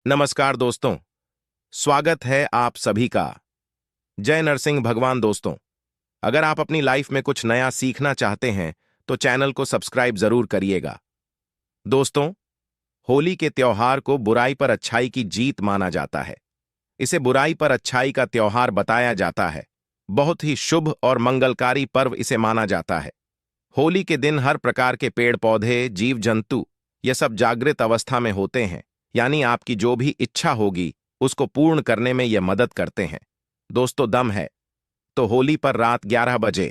नमस्कार दोस्तों। स्वागत है आप सभी का। जय नरसिंह भगवान। दोस्तों, अगर आप अपनी लाइफ में कुछ नया सीखना चाहते हैं तो चैनल को सब्सक्राइब जरूर करिएगा। दोस्तों, होली के त्योहार को बुराई पर अच्छाई की जीत माना जाता है। इसे बुराई पर अच्छाई का त्योहार बताया जाता है। बहुत ही शुभ और मंगलकारी पर्व इसे माना जाता है। होली के दिन हर प्रकार के पेड़ पौधे, जीव जंतु ये सब जागृत अवस्था में होते हैं, यानी आपकी जो भी इच्छा होगी उसको पूर्ण करने में ये मदद करते हैं। दोस्तों, दम है तो होली पर रात 11 बजे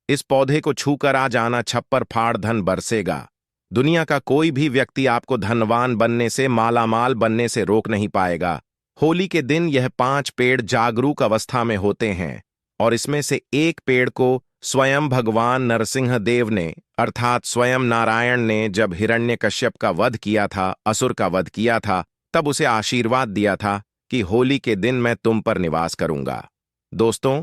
इस पौधे को छूकर आ जाना, छप्पर फाड़ धन बरसेगा। दुनिया का कोई भी व्यक्ति आपको धनवान बनने से, मालामाल बनने से रोक नहीं पाएगा। होली के दिन यह 5 पेड़ जागरूक अवस्था में होते हैं और इसमें से एक पेड़ को स्वयं भगवान नरसिंह देव ने, अर्थात स्वयं नारायण ने जब हिरण्यकश्यप का वध किया था, असुर का वध किया था, तब उसे आशीर्वाद दिया था कि होली के दिन मैं तुम पर निवास करूंगा। दोस्तों,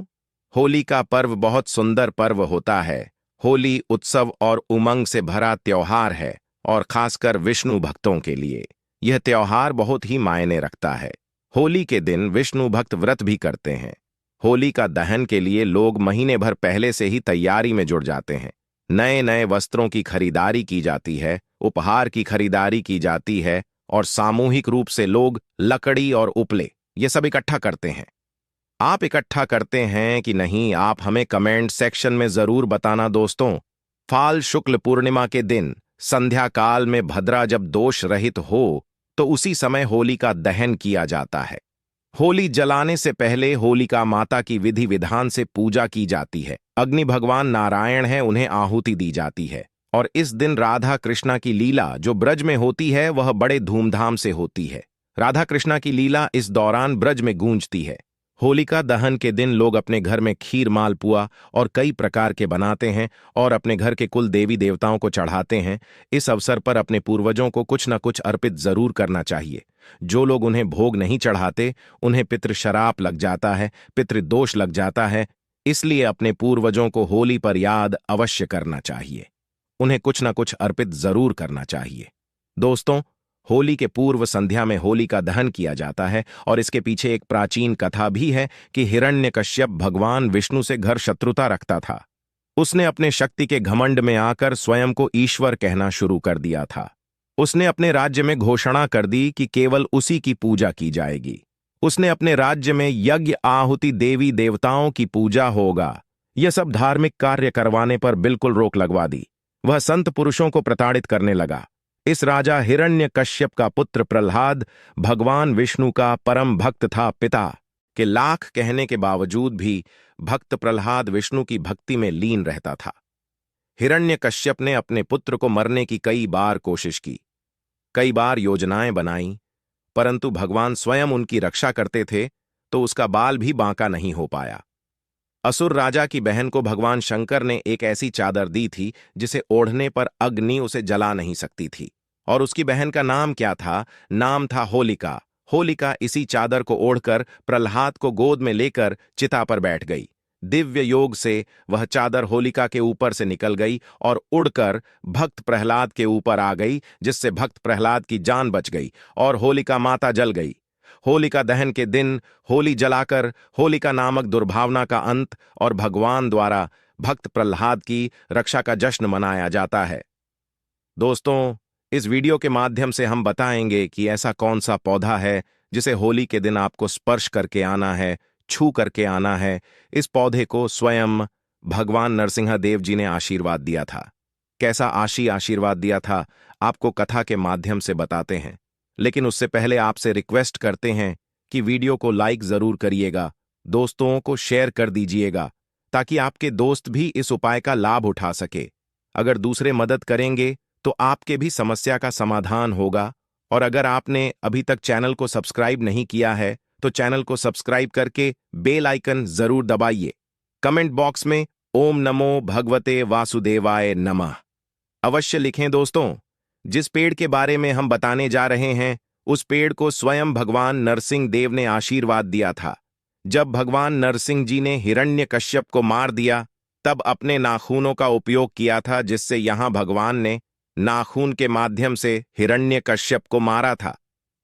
होली का पर्व बहुत सुंदर पर्व होता है। होली उत्सव और उमंग से भरा त्योहार है और खासकर विष्णु भक्तों के लिए यह त्योहार बहुत ही मायने रखता है। होली के दिन विष्णु भक्त व्रत भी करते हैं। होली का दहन के लिए लोग महीने भर पहले से ही तैयारी में जुट जाते हैं। नए नए वस्त्रों की खरीदारी की जाती है, उपहार की खरीदारी की जाती है और सामूहिक रूप से लोग लकड़ी और उपले ये सब इकट्ठा करते हैं। आप इकट्ठा करते हैं कि नहीं, आप हमें कमेंट सेक्शन में जरूर बताना। दोस्तों, फाल शुक्ल पूर्णिमा के दिन संध्या काल में भद्रा जब दोष रहित हो तो उसी समय होली का दहन किया जाता है। होली जलाने से पहले होलिका माता की विधि विधान से पूजा की जाती है। अग्नि भगवान नारायण हैं, उन्हें आहुति दी जाती है और इस दिन राधा कृष्णा की लीला जो ब्रज में होती है वह बड़े धूमधाम से होती है। राधा कृष्णा की लीला इस दौरान ब्रज में गूंजती है। होलिका दहन के दिन लोग अपने घर में खीर, मालपुआ और कई प्रकार के बनाते हैं और अपने घर के कुल देवी देवताओं को चढ़ाते हैं। इस अवसर पर अपने पूर्वजों को कुछ न कुछ अर्पित जरूर करना चाहिए। जो लोग उन्हें भोग नहीं चढ़ाते उन्हें पितृ शराप लग जाता है, पितृदोष लग जाता है। इसलिए अपने पूर्वजों को होली पर याद अवश्य करना चाहिए। उन्हें कुछ न कुछ अर्पित जरूर करना चाहिए। दोस्तों, होली के पूर्व संध्या में होली का दहन किया जाता है और इसके पीछे एक प्राचीन कथा भी है कि हिरण्यकश्यप भगवान विष्णु से घर शत्रुता रखता था। उसने अपने शक्ति के घमंड में आकर स्वयं को ईश्वर कहना शुरू कर दिया था। उसने अपने राज्य में घोषणा कर दी कि केवल उसी की पूजा की जाएगी। उसने अपने राज्य में यज्ञ, आहुति, देवी देवताओं की पूजा होगा, यह सब धार्मिक कार्य करवाने पर बिल्कुल रोक लगवा दी। वह संत पुरुषों को प्रताड़ित करने लगा। इस राजा हिरण्यकश्यप का पुत्र प्रहलाद भगवान विष्णु का परम भक्त था। पिता के लाख कहने के बावजूद भी भक्त प्रहलाद विष्णु की भक्ति में लीन रहता था। हिरण्यकश्यप ने अपने पुत्र को मरने की कई बार कोशिश की, कई बार योजनाएं बनाई, परंतु भगवान स्वयं उनकी रक्षा करते थे तो उसका बाल भी बांका नहीं हो पाया। असुर राजा की बहन को भगवान शंकर ने एक ऐसी चादर दी थी जिसे ओढ़ने पर अग्नि उसे जला नहीं सकती थी और उसकी बहन का नाम क्या था? नाम था होलिका। होलिका इसी चादर को ओढ़कर प्रहलाद को गोद में लेकर चिता पर बैठ गई। दिव्य योग से वह चादर होलिका के ऊपर से निकल गई और उड़कर भक्त प्रहलाद के ऊपर आ गई, जिससे भक्त प्रहलाद की जान बच गई और होलिका माता जल गई। होलिका दहन के दिन होली जलाकर होलिका नामक दुर्भावना का अंत और भगवान द्वारा भक्त प्रहलाद की रक्षा का जश्न मनाया जाता है। दोस्तों, इस वीडियो के माध्यम से हम बताएंगे कि ऐसा कौन सा पौधा है जिसे होली के दिन आपको स्पर्श करके आना है, छू करके आना है। इस पौधे को स्वयं भगवान नरसिंह देव जी ने आशीर्वाद दिया था। कैसा आशीर्वाद दिया था आपको कथा के माध्यम से बताते हैं, लेकिन उससे पहले आपसे रिक्वेस्ट करते हैं कि वीडियो को लाइक जरूर करिएगा, दोस्तों को शेयर कर दीजिएगा ताकि आपके दोस्त भी इस उपाय का लाभ उठा सके। अगर दूसरे मदद करेंगे तो आपके भी समस्या का समाधान होगा। और अगर आपने अभी तक चैनल को सब्सक्राइब नहीं किया है तो चैनल को सब्सक्राइब करके बेल आइकन जरूर दबाइए। कमेंट बॉक्स में ओम नमो भगवते वासुदेवाय नमः अवश्य लिखें। दोस्तों, जिस पेड़ के बारे में हम बताने जा रहे हैं उस पेड़ को स्वयं भगवान नरसिंह देव ने आशीर्वाद दिया था। जब भगवान नरसिंह जी ने हिरण्यकश्यप को मार दिया तब अपने नाखूनों का उपयोग किया था, जिससे यहां भगवान ने नाखून के माध्यम से हिरण्यकश्यप को मारा था।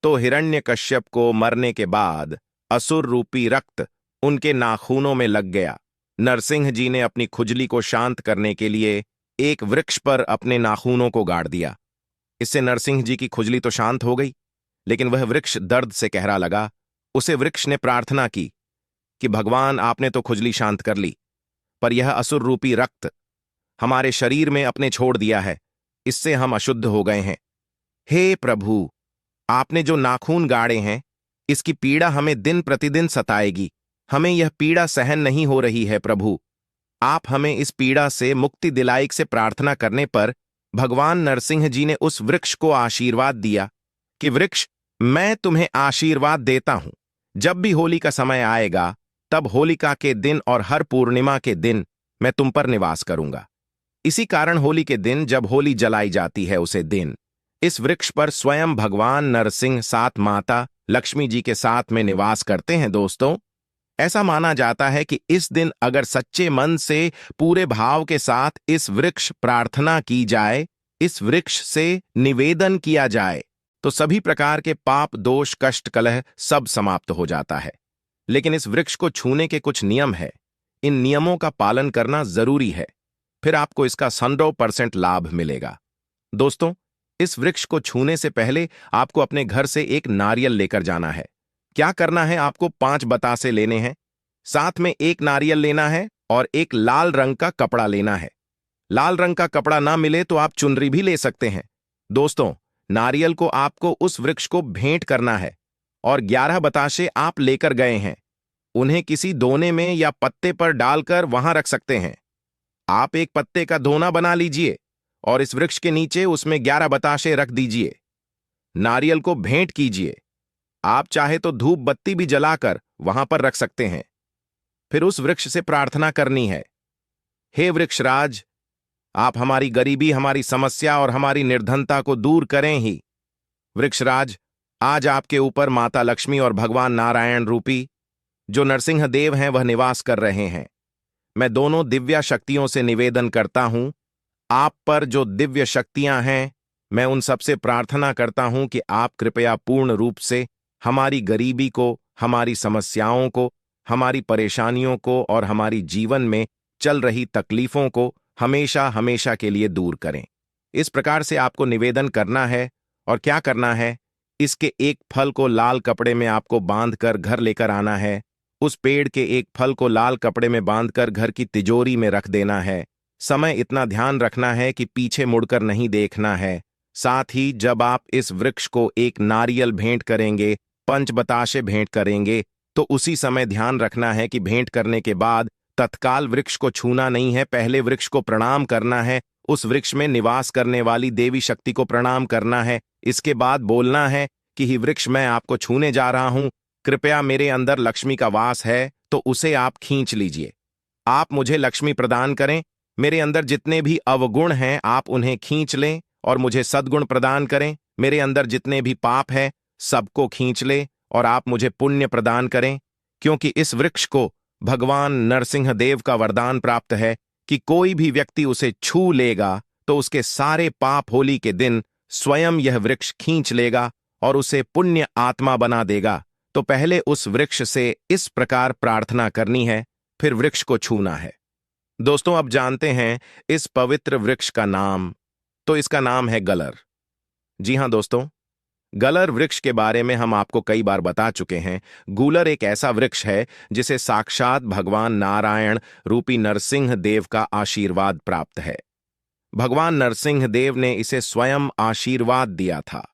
तो हिरण्यकश्यप को मरने के बाद असुर रूपी रक्त उनके नाखूनों में लग गया। नरसिंह जी ने अपनी खुजली को शांत करने के लिए एक वृक्ष पर अपने नाखूनों को गाड़ दिया। इससे नरसिंह जी की खुजली तो शांत हो गई, लेकिन वह वृक्ष दर्द से कहरा लगा। उसे वृक्ष ने प्रार्थना की कि भगवान, आपने तो खुजली शांत कर ली, पर यह असुर रूपी रक्त हमारे शरीर में अपने छोड़ दिया है, इससे हम अशुद्ध हो गए हैं। हे प्रभु, आपने जो नाखून गाड़े हैं, इसकी पीड़ा हमें दिन प्रतिदिन सताएगी। हमें यह पीड़ा सहन नहीं हो रही है प्रभु। आप हमें इस पीड़ा से मुक्ति दिलाइक से प्रार्थना करने पर भगवान नरसिंह जी ने उस वृक्ष को आशीर्वाद दिया कि वृक्ष, मैं तुम्हें आशीर्वाद देता हूं, जब भी होली का समय आएगा तब होलिका के दिन और हर पूर्णिमा के दिन मैं तुम पर निवास करूंगा। इसी कारण होली के दिन जब होली जलाई जाती है उसे दिन इस वृक्ष पर स्वयं भगवान नरसिंह साथ माता लक्ष्मी जी के साथ में निवास करते हैं। दोस्तों, ऐसा माना जाता है कि इस दिन अगर सच्चे मन से पूरे भाव के साथ इस वृक्ष प्रार्थना की जाए, इस वृक्ष से निवेदन किया जाए, तो सभी प्रकार के पाप, दोष, कष्ट, कलह सब समाप्त हो जाता है। लेकिन इस वृक्ष को छूने के कुछ नियम है। इन नियमों का पालन करना जरूरी है, फिर आपको इसका 100% लाभ मिलेगा। दोस्तों, इस वृक्ष को छूने से पहले आपको अपने घर से एक नारियल लेकर जाना है। क्या करना है, आपको 5 बतासे लेने हैं, साथ में एक नारियल लेना है और एक लाल रंग का कपड़ा लेना है। लाल रंग का कपड़ा ना मिले तो आप चुनरी भी ले सकते हैं। दोस्तों, नारियल को आपको उस वृक्ष को भेंट करना है और 11 बताशे आप लेकर गए हैं, उन्हें किसी दोने में या पत्ते पर डालकर वहां रख सकते हैं। आप एक पत्ते का दोना बना लीजिए और इस वृक्ष के नीचे उसमें 11 बताशे रख दीजिए। नारियल को भेंट कीजिए। आप चाहे तो धूप बत्ती भी जलाकर वहां पर रख सकते हैं। फिर उस वृक्ष से प्रार्थना करनी है, हे वृक्षराज, आप हमारी गरीबी, हमारी समस्या और हमारी निर्धनता को दूर करें ही। वृक्षराज, आज आपके ऊपर माता लक्ष्मी और भगवान नारायण रूपी जो नरसिंह देव हैं वह निवास कर रहे हैं। मैं दोनों दिव्य शक्तियों से निवेदन करता हूं, आप पर जो दिव्य शक्तियां हैं, मैं उन सबसे प्रार्थना करता हूं कि आप कृपया पूर्ण रूप से हमारी गरीबी को, हमारी समस्याओं को, हमारी परेशानियों को और हमारी जीवन में चल रही तकलीफों को हमेशा हमेशा के लिए दूर करें। इस प्रकार से आपको निवेदन करना है। और क्या करना है, इसके एक फल को लाल कपड़े में आपको बांधकर घर लेकर आना है। उस पेड़ के एक फल को लाल कपड़े में बांधकर घर की तिजोरी में रख देना है। समय इतना ध्यान रखना है कि पीछे मुड़कर नहीं देखना है। साथ ही जब आप इस वृक्ष को एक नारियल भेंट करेंगे, 5 बताशे भेंट करेंगे, तो उसी समय ध्यान रखना है कि भेंट करने के बाद तत्काल वृक्ष को छूना नहीं है। पहले वृक्ष को प्रणाम करना है, उस वृक्ष में निवास करने वाली देवी शक्ति को प्रणाम करना है। इसके बाद बोलना है कि ही वृक्ष, मैं आपको छूने जा रहा हूं, कृपया मेरे अंदर लक्ष्मी का वास है तो उसे आप खींच लीजिए। आप मुझे लक्ष्मी प्रदान करें। मेरे अंदर जितने भी अवगुण हैं आप उन्हें खींच लें और मुझे सद्गुण प्रदान करें। मेरे अंदर जितने भी पाप हैं सबको खींच ले और आप मुझे पुण्य प्रदान करें, क्योंकि इस वृक्ष को भगवान नरसिंह देव का वरदान प्राप्त है कि कोई भी व्यक्ति उसे छू लेगा तो उसके सारे पाप होली के दिन स्वयं यह वृक्ष खींच लेगा और उसे पुण्य आत्मा बना देगा। तो पहले उस वृक्ष से इस प्रकार प्रार्थना करनी है, फिर वृक्ष को छूना है। दोस्तों, अब जानते हैं इस पवित्र वृक्ष का नाम। तो इसका नाम है गलर। जी हां दोस्तों, गलर वृक्ष के बारे में हम आपको कई बार बता चुके हैं। गूलर एक ऐसा वृक्ष है जिसे साक्षात भगवान नारायण रूपी नरसिंह देव का आशीर्वाद प्राप्त है। भगवान नरसिंह देव ने इसे स्वयं आशीर्वाद दिया था।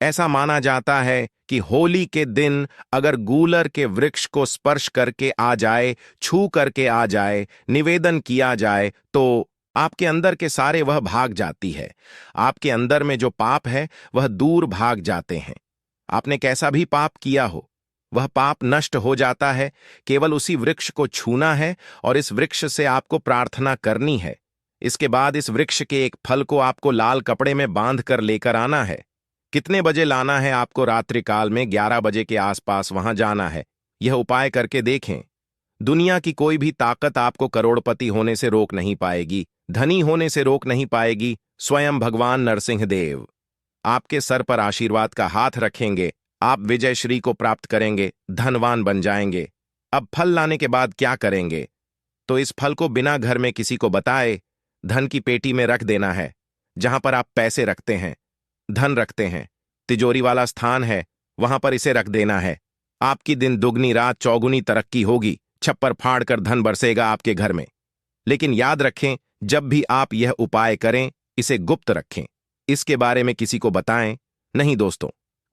ऐसा माना जाता है कि होली के दिन अगर गूलर के वृक्ष को स्पर्श करके आ जाए, छू करके आ जाए, निवेदन किया जाए, तो आपके अंदर के सारे वह भाग जाती है। आपके अंदर में जो पाप है वह दूर भाग जाते हैं। आपने कैसा भी पाप किया हो वह पाप नष्ट हो जाता है। केवल उसी वृक्ष को छूना है और इस वृक्ष से आपको प्रार्थना करनी है। इसके बाद इस वृक्ष के एक फल को आपको लाल कपड़े में बांध कर लेकर आना है। कितने बजे लाना है आपको? रात्रि काल में 11 बजे के आसपास वहां जाना है। यह उपाय करके देखें। दुनिया की कोई भी ताकत आपको करोड़पति होने से रोक नहीं पाएगी, धनी होने से रोक नहीं पाएगी। स्वयं भगवान नरसिंह देव आपके सर पर आशीर्वाद का हाथ रखेंगे, आप विजय श्री को प्राप्त करेंगे, धनवान बन जाएंगे। अब फल लाने के बाद क्या करेंगे? तो इस फल को बिना घर में किसी को बताए धन की पेटी में रख देना है। जहां पर आप पैसे रखते हैं, धन रखते हैं, तिजोरी वाला स्थान है, वहां पर इसे रख देना है। आपकी दिन दुगनी रात चौगुनी तरक्की होगी, छप्पर फाड़ कर धन बरसेगा आपके घर में। लेकिन याद रखें, जब भी आप यह उपाय करें, इसे गुप्त रखें, इसके बारे में किसी को बताएं नहीं दोस्तों।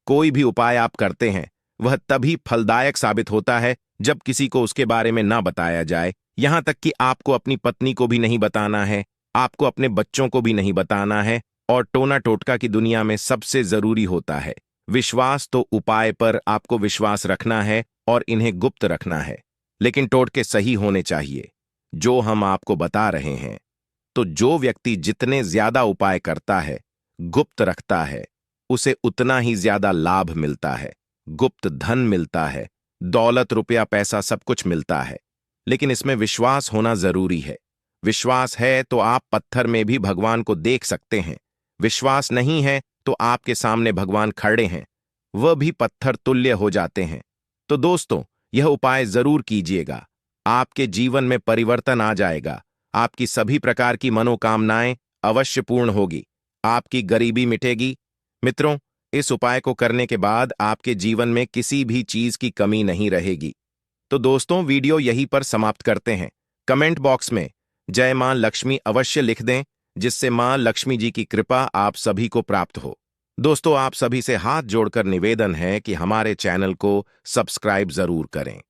कोई भी उपाय आप करते हैं वह तभी फलदायक साबित होता है जब किसी को उसके बारे में ना बताया जाए। यहां तक कि आपको अपनी पत्नी को भी नहीं बताना है, आपको अपने बच्चों को भी नहीं बताना है। और टोना टोटका की दुनिया में सबसे जरूरी होता है विश्वास। तो उपाय पर आपको विश्वास रखना है और इन्हें गुप्त रखना है, लेकिन टोटके सही होने चाहिए जो हम आपको बता रहे हैं। तो जो व्यक्ति जितने ज्यादा उपाय करता है, गुप्त रखता है, उसे उतना ही ज्यादा लाभ मिलता है, गुप्त धन मिलता है, दौलत रुपया पैसा सब कुछ मिलता है। लेकिन इसमें विश्वास होना जरूरी है। विश्वास है तो आप पत्थर में भी भगवान को देख सकते हैं। विश्वास नहीं है तो आपके सामने भगवान खड़े हैं, वह भी पत्थर तुल्य हो जाते हैं। तो दोस्तों, यह उपाय जरूर कीजिएगा, आपके जीवन में परिवर्तन आ जाएगा। आपकी सभी प्रकार की मनोकामनाएं अवश्य पूर्ण होगी, आपकी गरीबी मिटेगी। मित्रों, इस उपाय को करने के बाद आपके जीवन में किसी भी चीज की कमी नहीं रहेगी। तो दोस्तों, वीडियो यहीं पर समाप्त करते हैं। कमेंट बॉक्स में जय मां लक्ष्मी अवश्य लिख दें, जिससे मां लक्ष्मी जी की कृपा आप सभी को प्राप्त हो। दोस्तों, आप सभी से हाथ जोड़कर निवेदन है कि हमारे चैनल को सब्सक्राइब जरूर करें।